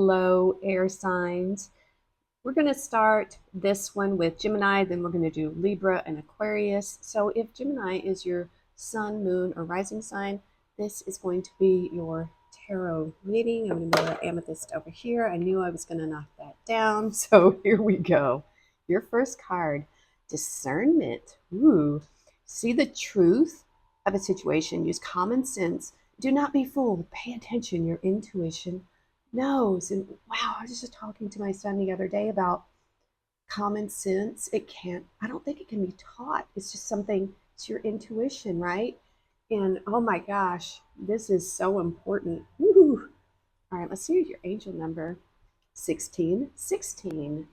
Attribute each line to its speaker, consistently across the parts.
Speaker 1: hello, air signs. We're going to start this one with Gemini, then we're going to do Libra and Aquarius. So if Gemini is your sun, moon, or rising sign, this is going to be your tarot reading. I'm going to move our amethyst over here. I knew I was going to knock that down. So here we go. Your first card, discernment. Ooh, see the truth of a situation. Use common sense. Do not be fooled. Pay attention. Your intuition knows. And wow, I was just talking to my son the other day about common sense. I don't think it can be taught. It's just something, it's your intuition, right? And oh my gosh, this is so important. Woo. All right, let's see your angel number. 1616.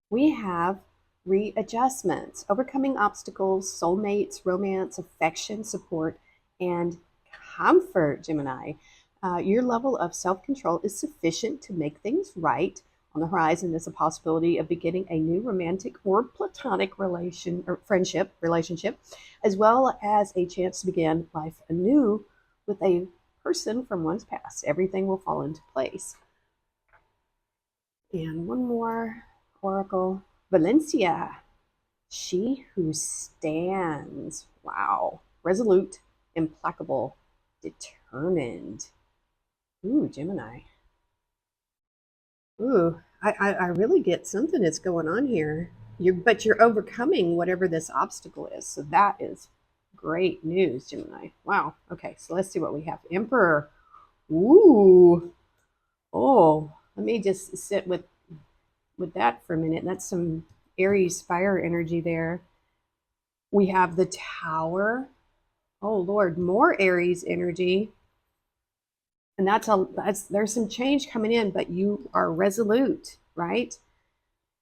Speaker 1: We have readjustments, overcoming obstacles, soulmates, romance, affection, support, and comfort, Gemini. Your level of self-control is sufficient to make things right. On the horizon is a possibility of beginning a new romantic or platonic relationship, as well as a chance to begin life anew with a person from one's past. Everything will fall into place. And one more oracle, Valencia. She who stands. Wow. Resolute, implacable, determined. Ooh, Gemini. Ooh, I really get something that's going on here. But you're overcoming whatever this obstacle is. So that is great news, Gemini. Wow. Okay, so let's see what we have. Emperor. Ooh. Oh, let me just sit with that for a minute. That's some Aries fire energy there. We have the Tower. Oh Lord, more Aries energy. And there's some change coming in, but you are resolute, right?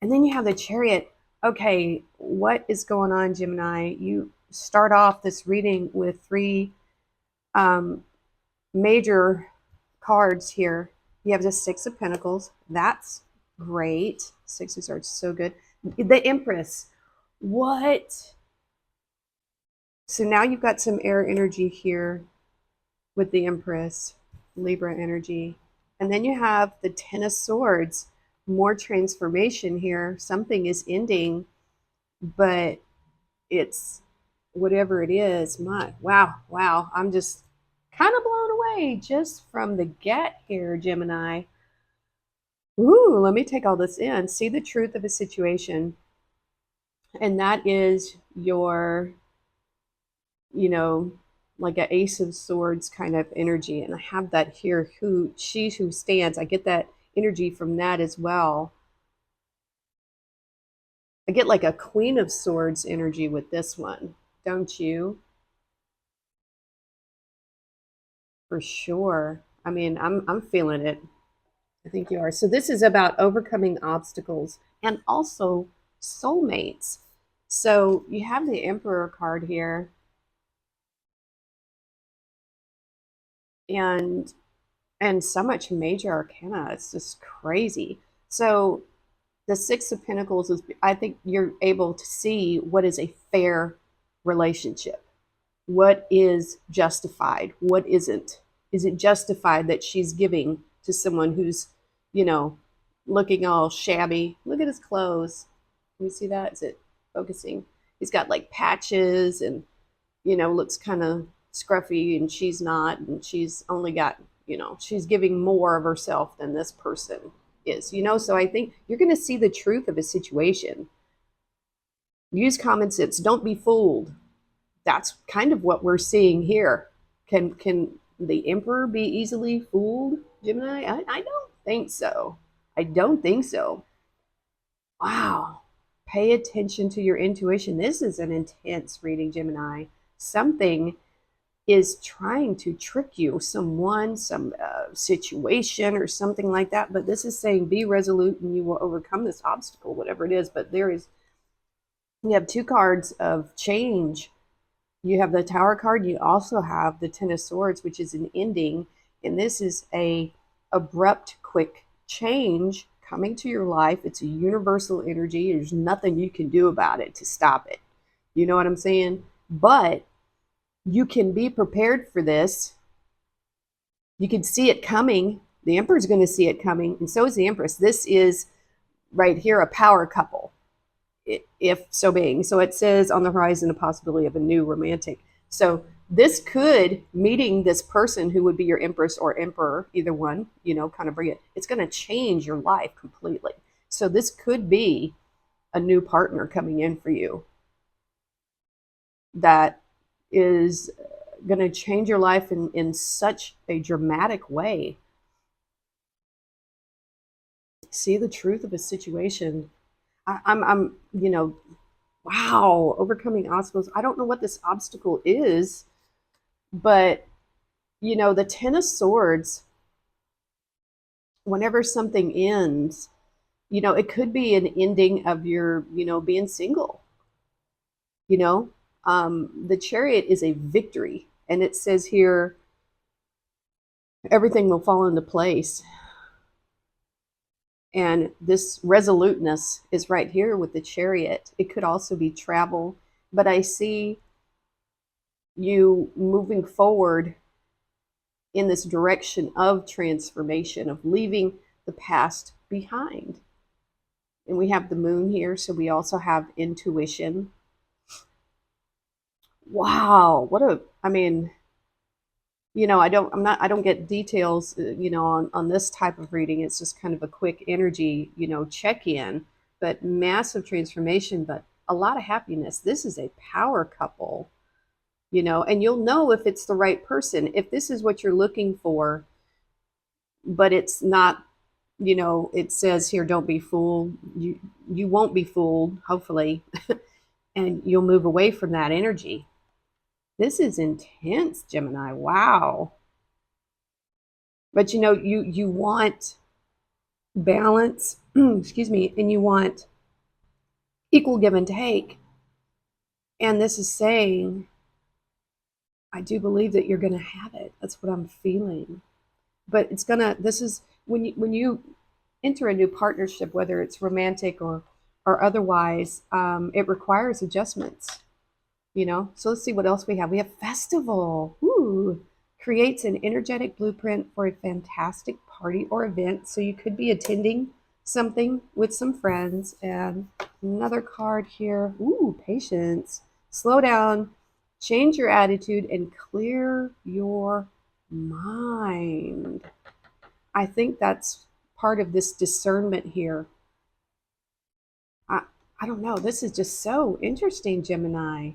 Speaker 1: And then you have the Chariot. Okay, what is going on, Gemini? You start off this reading with three major cards here. You have the Six of Pentacles. That's great. Six of Swords, so good. The Empress. What? So now you've got some air energy here with the Empress, Libra energy. And then you have the Ten of Swords, more transformation here. Something is ending, but it's whatever it is. Wow. I'm just kind of blown away just from the get here, Gemini. Ooh, let me take all this in. See the truth of a situation. And that is your, like an Ace of Swords kind of energy. And I have that here, she who stands. I get that energy from that as well. I get like a Queen of Swords energy with this one, don't you? For sure. I mean, I'm feeling it. I think you are. So this is about overcoming obstacles and also soulmates. So you have the Emperor card here. And so much major arcana. It's just crazy. So the Six of Pentacles is, I think you're able to see what is a fair relationship. What is justified? What isn't? Is it justified that she's giving to someone who's, looking all shabby? Look at his clothes. Can you see that? Is it focusing? He's got like patches and, looks kind of scruffy, and she's not, and she's only got, she's giving more of herself than this person is, so I think you're going to see the truth of a situation. Use common sense. Don't be fooled. That's kind of what we're seeing here. Can the Emperor be easily fooled, Gemini? I don't think so. I don't think so. Wow. Pay attention to your intuition. This is an intense reading, Gemini. Something is trying to trick you, some situation or something like that. But this is saying be resolute and you will overcome this obstacle, whatever it is. But you have two cards of change. You have the Tower card. You also have the Ten of Swords, which is an ending. And this is a abrupt, quick change coming to your life. It's a universal energy. There's nothing you can do about it to stop it. You know what I'm saying? But you can be prepared for this. You can see it coming. The Emperor is going to see it coming, and so is the Empress. This is right here a power couple, if so being. So it says on the horizon a possibility of a new romantic. So this could, meeting this person who would be your Empress or Emperor, either one, kind of bring it. It's going to change your life completely. So this could be a new partner coming in for you that is going to change your life in such a dramatic way. See the truth of a situation. I'm, wow, overcoming obstacles. I don't know what this obstacle is, but, the Ten of Swords, whenever something ends, it could be an ending of your, being single, the Chariot is a victory. And it says here, everything will fall into place. And this resoluteness is right here with the Chariot. It could also be travel, but I see you moving forward in this direction of transformation, of leaving the past behind. And we have the Moon here, so we also have intuition. Wow, I don't get details, on this type of reading. It's just kind of a quick energy, check in, but massive transformation, but a lot of happiness. This is a power couple, and you'll know if it's the right person, if this is what you're looking for, but it's not, it says here, don't be fooled. You won't be fooled, hopefully, and you'll move away from that energy. This is intense, Gemini. Wow. But you want balance, excuse me, and you want equal give and take. And this is saying, I do believe that you're going to have it. That's what I'm feeling. But this is when you enter a new partnership, whether it's romantic or otherwise, it requires adjustments. So let's see what else we have. We have festival. Ooh, creates an energetic blueprint for a fantastic party or event. So you could be attending something with some friends. And another card here. Ooh, patience. Slow down, change your attitude, and clear your mind. I think that's part of this discernment here. I don't know. This is just so interesting, Gemini.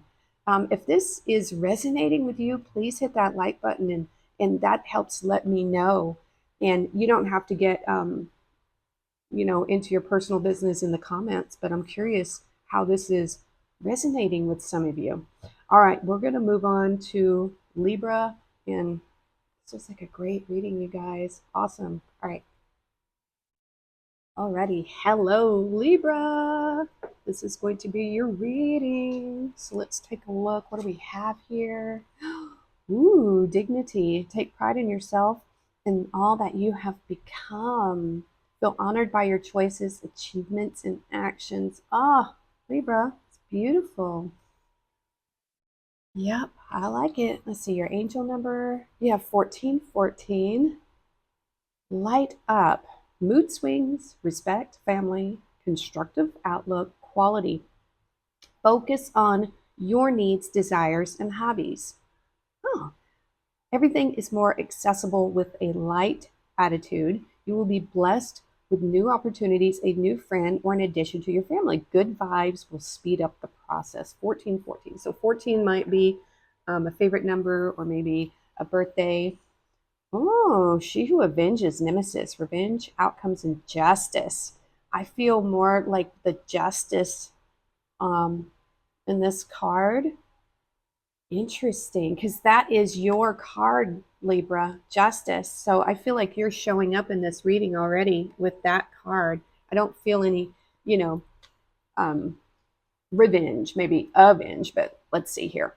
Speaker 1: If this is resonating with you, please hit that like button, and that helps let me know. And you don't have to get, into your personal business in the comments, but I'm curious how this is resonating with some of you. All right, we're going to move on to Libra, and this was like a great reading, you guys. Awesome. All right. Alrighty, hello Libra. This is going to be your reading. So let's take a look. What do we have here? Ooh, dignity. Take pride in yourself and all that you have become. Feel honored by your choices, achievements, and actions. Ah, Libra, it's beautiful. Yep, I like it. Let's see your angel number. You have 1414. Light up. Mood swings, respect, family, constructive outlook, quality. Focus on your needs, desires, and hobbies. Oh, everything is more accessible with a light attitude. You will be blessed with new opportunities, a new friend, or an addition to your family. Good vibes will speed up the process. 1414. So 14 might be a favorite number, or maybe a birthday. Oh, she who avenges nemesis, revenge, outcomes, and justice. I feel more like the justice in this card. Interesting, because that is your card, Libra, justice. So I feel like you're showing up in this reading already with that card. I don't feel any, revenge, maybe avenge, but let's see here.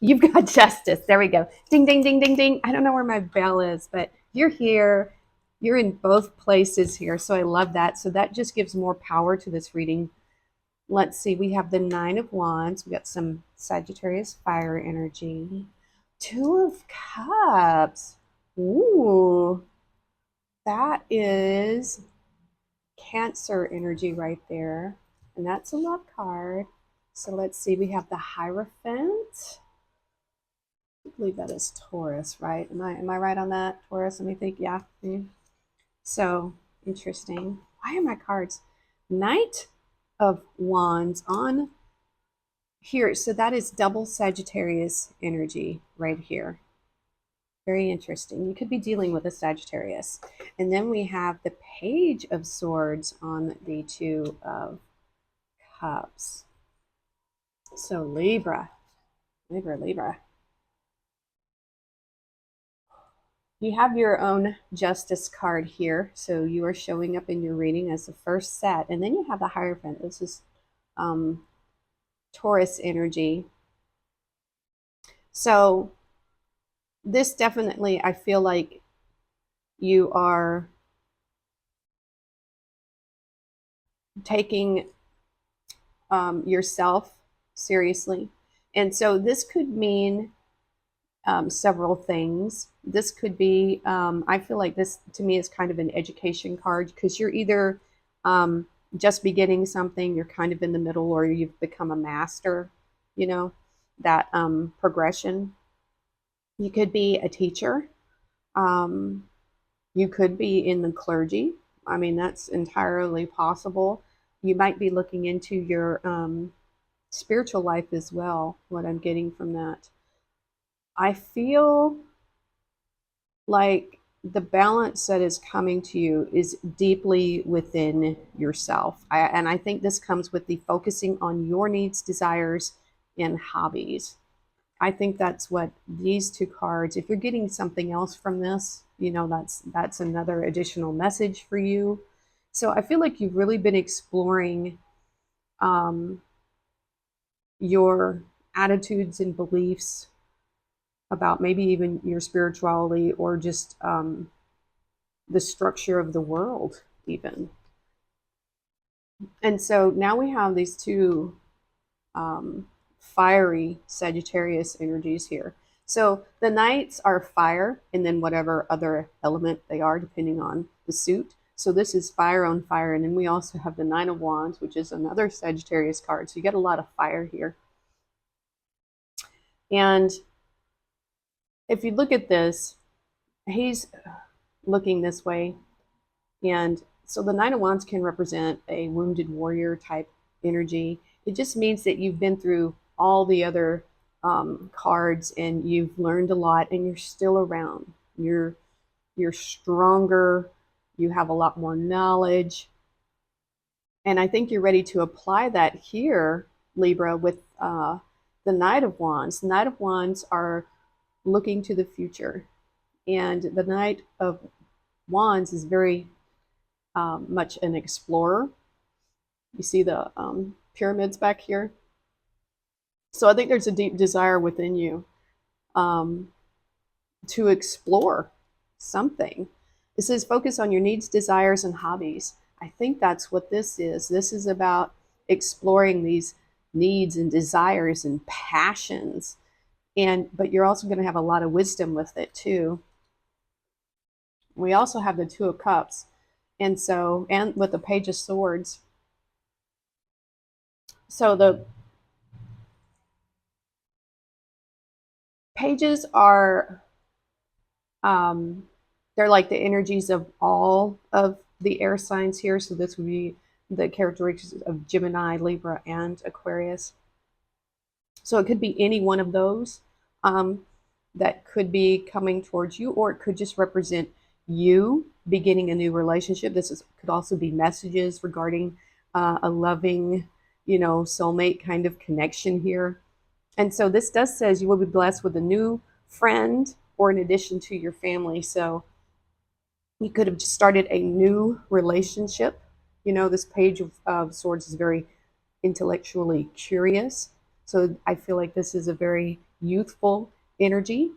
Speaker 1: You've got justice. There we go. Ding, ding, ding, ding, ding. I don't know where my bell is, but you're here. You're in both places here. So I love that. So that just gives more power to this reading. Let's see. We have the Nine of Wands. We got some Sagittarius fire energy. Two of Cups. Ooh. That is Cancer energy right there. And that's a love card. So let's see, we have the Hierophant. I believe that is Taurus, right? Am I right on that? Taurus, let me think. Yeah. So interesting. Why are my cards? Knight of Wands on here. So that is double Sagittarius energy right here. Very interesting. You could be dealing with a Sagittarius. And then we have the Page of Swords on the Two of Cups. So Libra, Libra, Libra. You have your own Justice card here. So you are showing up in your reading as the first set. And then you have the Hierophant. This is um, Taurus energy. So this definitely, I feel like you are taking yourself seriously. And so this could mean several things. This could be, I feel like this to me is kind of an education card because you're either just beginning something, you're kind of in the middle, or you've become a master, you know, that progression. You could be a teacher. Um, you could be in the clergy. I mean, that's entirely possible. You might be looking into your spiritual life as well, what I'm getting from that. I feel like the balance that is coming to you is deeply within yourself. And I think this comes with the focusing on your needs, desires, and hobbies. I think that's what these two cards, if you're getting something else from this, that's another additional message for you. So I feel like you've really been exploring um, your attitudes and beliefs about maybe even your spirituality or just the structure of the world, even. And so now we have these two fiery Sagittarius energies here. So the knights are fire, and then whatever other element they are, depending on the suit. So this is fire on fire. And then we also have the Nine of Wands, which is another Sagittarius card. So you get a lot of fire here. And if you look at this, he's looking this way. And so the Nine of Wands can represent a wounded warrior type energy. It just means that you've been through all the other cards and you've learned a lot and you're still around. You're stronger. You have a lot more knowledge. And I think you're ready to apply that here, Libra, with the Knight of Wands. The Knight of Wands are looking to the future. And the Knight of Wands is very much an explorer. You see the pyramids back here. So I think there's a deep desire within you um, to explore something. It says focus on your needs, desires, and hobbies. I think that's what this is. This is about exploring these needs and desires and passions. But you're also going to have a lot of wisdom with it too. We also have the Two of Cups. And with the Page of Swords. So the pages are they're like the energies of all of the air signs here. So this would be the characteristics of Gemini, Libra, and Aquarius. So it could be any one of those that could be coming towards you, or it could just represent you beginning a new relationship. Could also be messages regarding a loving, soulmate kind of connection here. And so this does says you will be blessed with a new friend or in addition to your family. So you could have just started a new relationship. This Page of Swords is very intellectually curious. So I feel like this is a very youthful energy.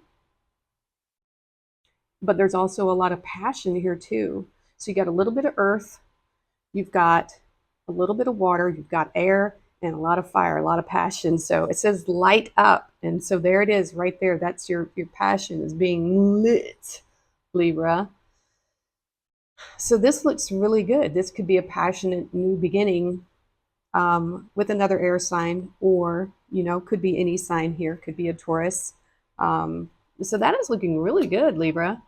Speaker 1: But there's also a lot of passion here too. So you got a little bit of earth, you've got a little bit of water, you've got air, and a lot of fire, a lot of passion. So it says light up. And so there it is right there. That's your passion is being lit, Libra. So this looks really good. This could be a passionate new beginning with another air sign, or, could be any sign here, could be a Taurus. So that is looking really good, Libra.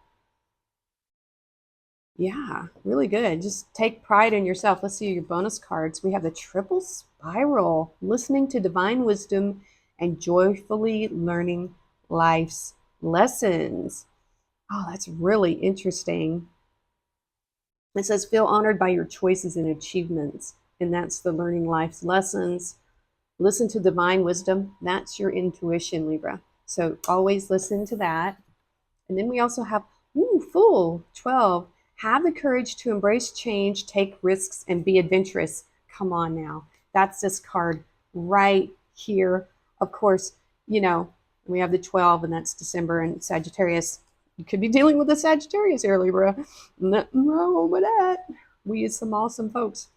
Speaker 1: Yeah, really good. Just take pride in yourself. Let's see your bonus cards. We have the triple spiral, listening to divine wisdom and joyfully learning life's lessons. Oh, that's really interesting. It says, feel honored by your choices and achievements. And that's the learning life's lessons. Listen to divine wisdom. That's your intuition, Libra. So always listen to that. And then we also have, Fool, 12. Have the courage to embrace change, take risks, and be adventurous. Come on now. That's this card right here. Of course, we have the 12, and that's December and Sagittarius. You could be dealing with a Sagittarius here, Libra. Nothing wrong with that. We use some awesome folks.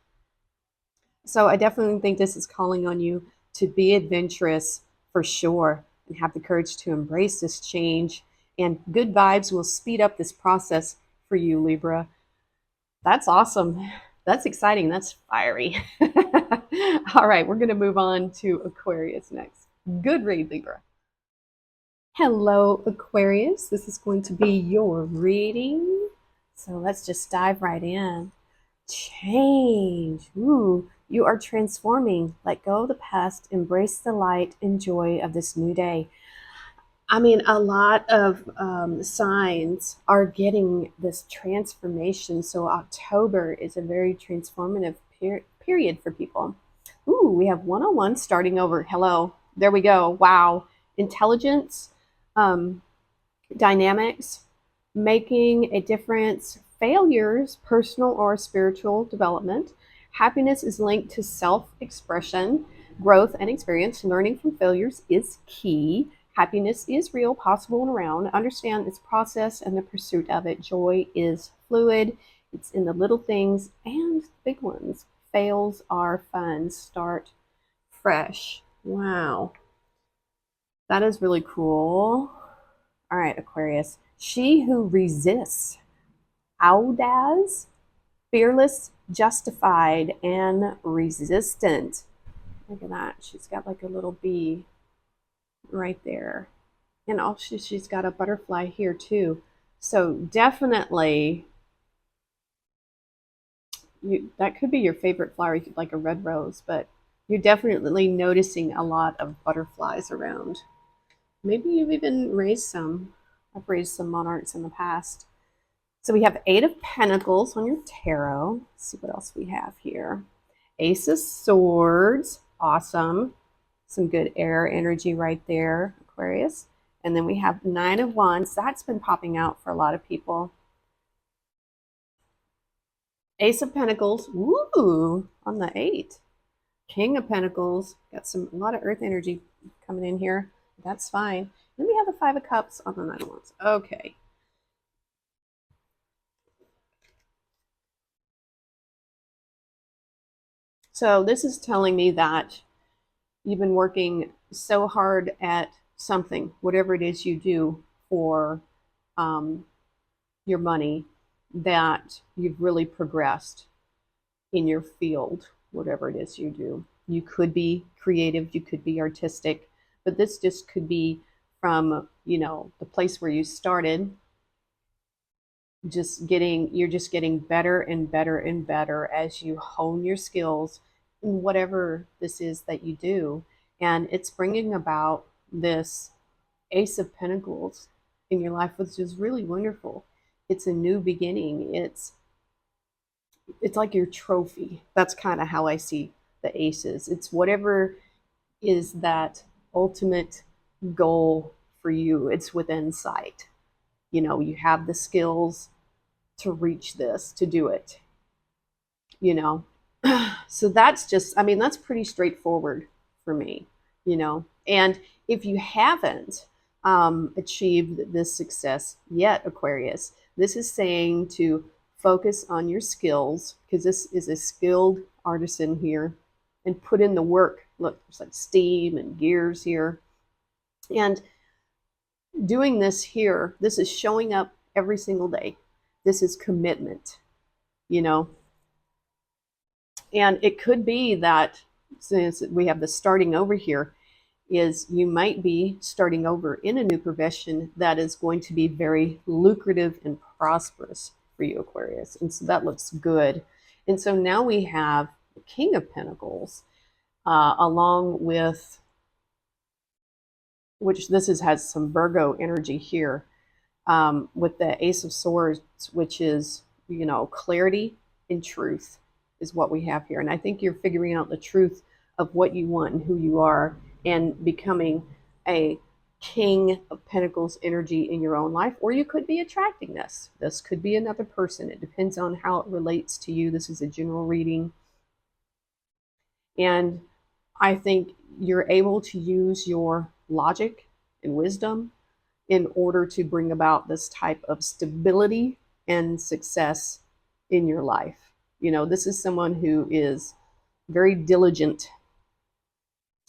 Speaker 1: So I definitely think this is calling on you to be adventurous for sure and have the courage to embrace this change. And good vibes will speed up this process for you, Libra. That's awesome. That's exciting. That's fiery. All right, we're going to move on to Aquarius next. Good read, Libra. Hello, Aquarius. This is going to be your reading. So let's just dive right in. Change. Ooh, you are transforming. Let go of the past, embrace the light and joy of this new day. I mean, a lot of signs are getting this transformation. So October is a very transformative period for people. Ooh, we have 101 starting over. Hello. There we go. Wow. Intelligence, um, dynamics, making a difference, failures, personal or spiritual development. Happiness is linked to self expression, growth, and experience. Learning from failures is key. Happiness is real, possible, and around. Understand its process and the pursuit of it. Joy is fluid, it's in the little things and big ones. Fails are fun. Start fresh. Wow, that is really cool. All right, Aquarius. She who resists, audacious, fearless, justified, and resistant. Look at that. She's got like a little bee right there. And also she's got a butterfly here too. So definitely that could be your favorite flower. You could like a red rose, but you're definitely noticing a lot of butterflies around. Maybe you've even raised some. I've raised some monarchs in the past. So we have Eight of Pentacles on your tarot. Let's see what else we have here. Ace of Swords. Awesome. Some good air energy right there, Aquarius. And then we have Nine of Wands. That's been popping out for a lot of people. Ace of Pentacles. Ooh, on the 8. King of Pentacles. Got a lot of earth energy coming in here. That's fine. Then we have the Five of Cups on the Nine of Wands. Okay. So this is telling me that you've been working so hard at something, whatever it is you do for your money, that you've really progressed in your field, whatever it is you do. You could be creative, you could be artistic, but this just could be from, the place where you started, you're just getting better and better and better as you hone your skills in whatever this is that you do. And it's bringing about this Ace of Pentacles in your life, which is really wonderful. It's a new beginning. It's like your trophy. That's kind of how I see the aces. It's whatever is that ultimate goal for you. It's within sight. You have the skills to reach this, to do it, you know. So that's just, I mean, that's pretty straightforward for me, And if you haven't achieved this success yet, Aquarius, this is saying to focus on your skills, because this is a skilled artisan here, and put in the work. Look, there's like steam and gears here. And doing this here, this is showing up every single day. This is commitment. you know. And it could be that since we have the starting over here, is you might be starting over in a new profession that is going to be very lucrative and prosperous for you, Aquarius. And so that looks good. And so now we have the King of Pentacles, along with, which has some Virgo energy here, with the Ace of Swords, which is, clarity and truth is what we have here. And I think you're figuring out the truth of what you want and who you are, and becoming a King of Pentacles energy in your own life. Or you could be attracting this. This could be another person. It depends on how it relates to you. This is a general reading. And I think you're able to use your logic and wisdom in order to bring about this type of stability and success in your life. This is someone who is very diligent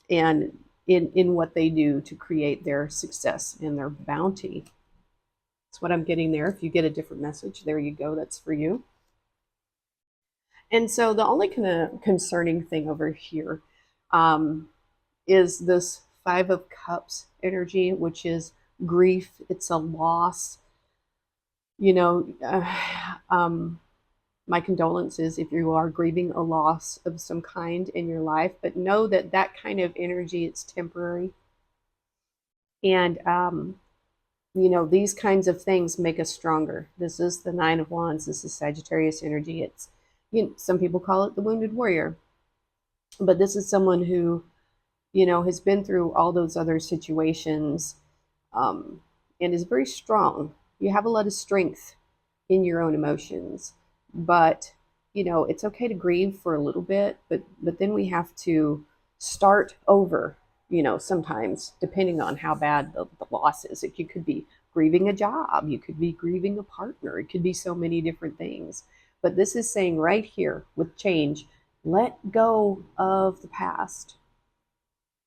Speaker 1: and in what they do to create their success and their bounty. That's what I'm getting there. If you get a different message, there you go. That's for you. And so the only kind of concerning thing over here is this Five of Cups energy, which is grief. It's a loss. My condolences if you are grieving a loss of some kind in your life, but know that that kind of energy, it's temporary. And, these kinds of things make us stronger. This is the Nine of Wands. This is Sagittarius energy. It's, some people call it the wounded warrior, but this is someone who, has been through all those other situations, and is very strong. You have a lot of strength in your own emotions, but it's okay to grieve for a little bit, but then we have to start over, sometimes depending on how bad the loss is. You could be grieving a job, you could be grieving a partner, it could be so many different things. But this is saying right here with change, let go of the past,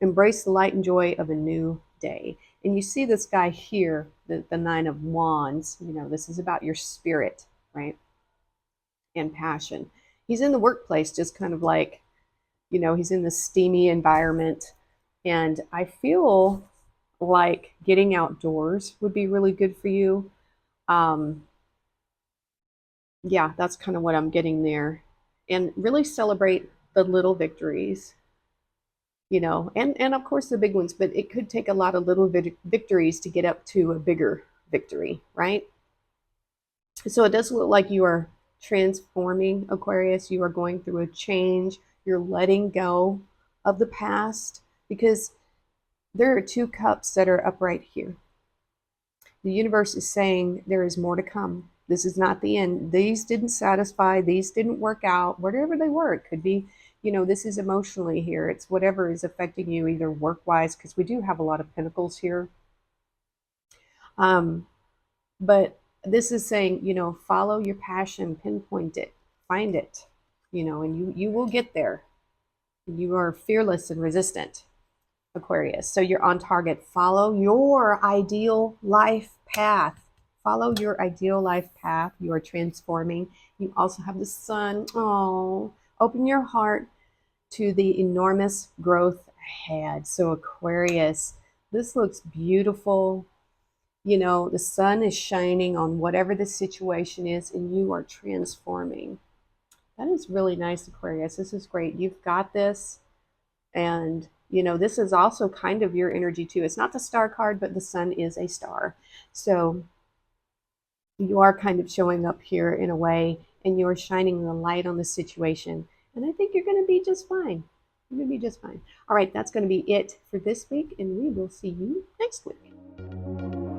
Speaker 1: embrace the light and joy of a new day. And you see this guy here, the Nine of Wands, this is about your spirit, right? And passion. He's in the workplace, just kind of like, he's in this steamy environment. And I feel like getting outdoors would be really good for you. Yeah, that's kind of what I'm getting there. And really celebrate the little victories, and of course the big ones, but it could take a lot of little victories to get up to a bigger victory, right? So it does look like you are transforming, Aquarius. You are going through a change. You're letting go of the past, because there are two cups that are upright here. The universe is saying there is more to come. This is not the end. These didn't satisfy. These didn't work out. Whatever they were, it could be, this is emotionally here. It's whatever is affecting you, either work-wise, because we do have a lot of pentacles here. But this is saying, follow your passion, pinpoint it, find it, and you will get there. You are fearless and resistant, Aquarius. So you're on target. Follow your ideal life path. Follow your ideal life path. You are transforming. You also have the sun. Oh, open your heart to the enormous growth ahead. So Aquarius, this looks beautiful. The sun is shining on whatever the situation is, and you are transforming. That is really nice, Aquarius. This is great. You've got this. And, this is also kind of your energy too. It's not the star card, but the sun is a star. So you are kind of showing up here in a way, and you're shining the light on the situation. And I think you're going to be just fine. You're going to be just fine. All right, that's going to be it for this week, and we will see you next week.